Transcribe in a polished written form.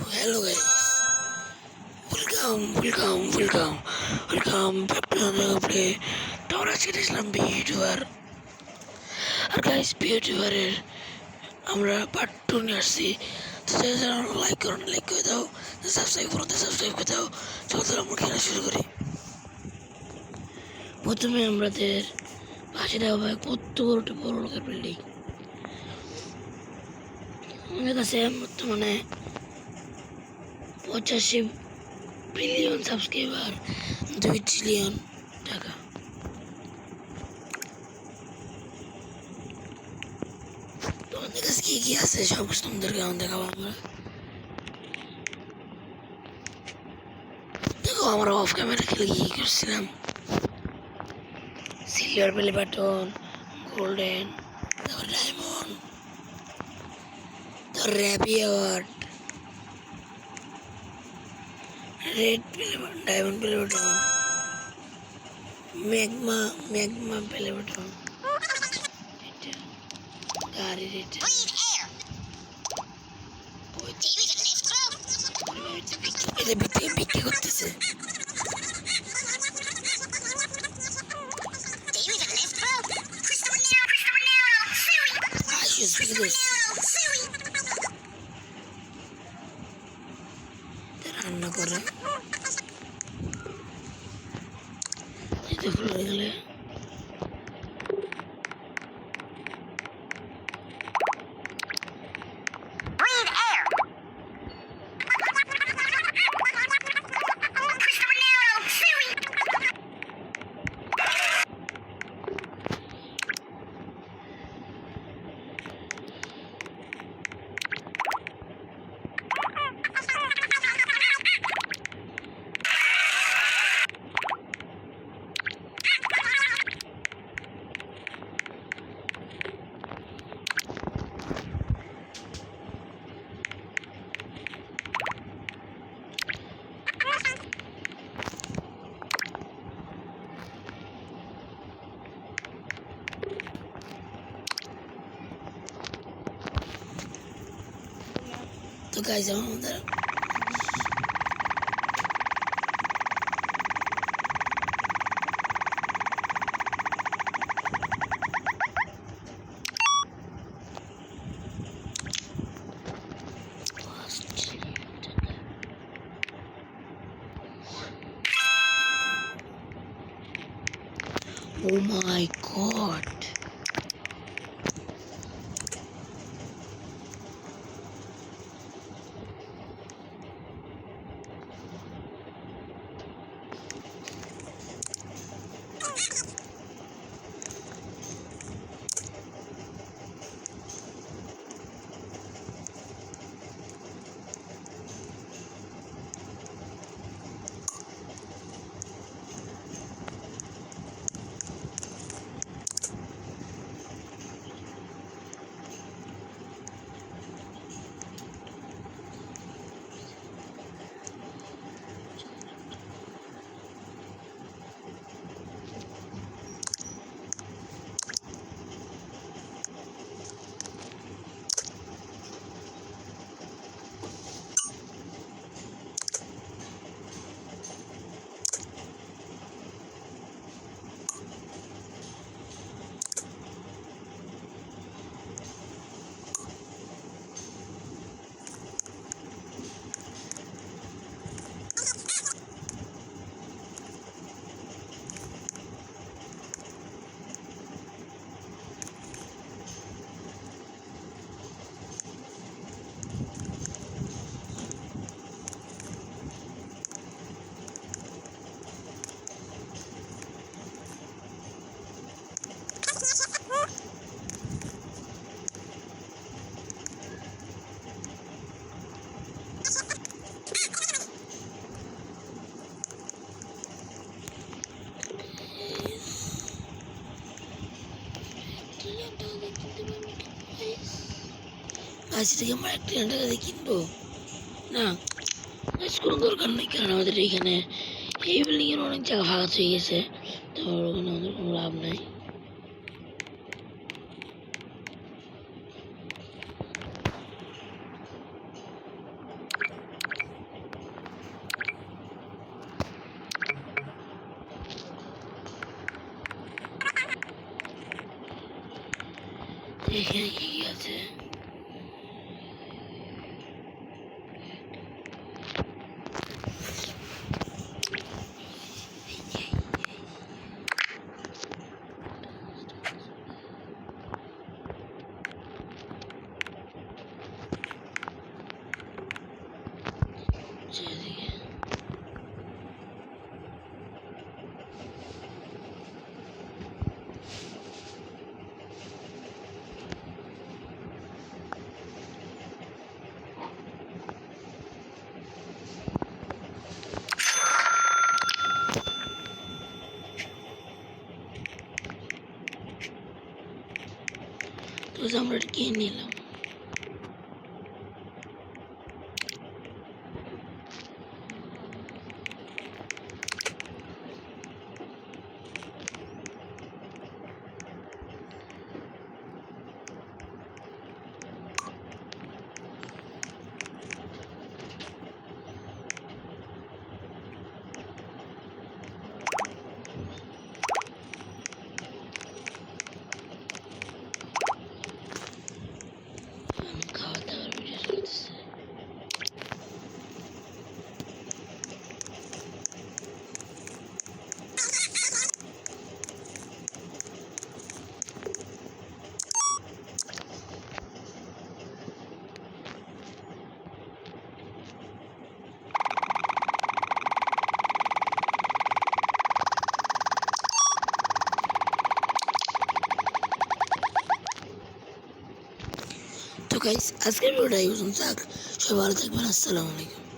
Hello guys, welcome back to another play. তোমরা ছিলাম বিউটিউবার আর guys বিউটিউবারের আমরা পার্ট 2 নিয়ে আসছি। তো যারা লাইক করে দাও, সাবস্ক্রাইব করে দাও। চলো আমরা খেলা শুরু করি। প্রথমে আমাদের পাশে দেওয়া হয় কত বড় লোকের বিল্ডিং। আমাদের কাছে বর্তমানে 85 বিলিয়ন সাবস্ক্রাইবার, 2 ট্রিলিয়ন টাকা। তোমাদের কাছে কি আছে সব কিছু তোমাদেরকে দেখাবো আমরা। দেখো আমরা অফ ক্যামেরা খেলে কি করছিলাম। সিলভার প্লে বাটন, গোল্ডেন, তারপর ডায়মন্ড, তারপর র্যাপি award, red play button, diamond play button, magma play button, গাড়ির এটা বিক্রি করতেছে। রান্না করে ফুল হয়ে গেলে তো গাইজ আমাদের Oh my god. আজ থেকে আমরা 1 টাকা দিয়ে কিনবো না, কোনো দরকার নেই। কারণ আমাদের এইখানে এই বিল্ডিং এর অনেক জায়গা ফাঁকা হয়ে গেছে, তো ওখানে আমাদের কোনো লাভ নাই। এখানে কি কি আছে? এদিকে তো আমরা কিনে নিলাম। খাওয়া দাওয়ার ভিডিও চলতেছে। তো গাইস আজকের ভিডিওটা এই পর্যন্ত থাক। সবাই ভালো থাকবেন। আসসালামু আলাইকুম।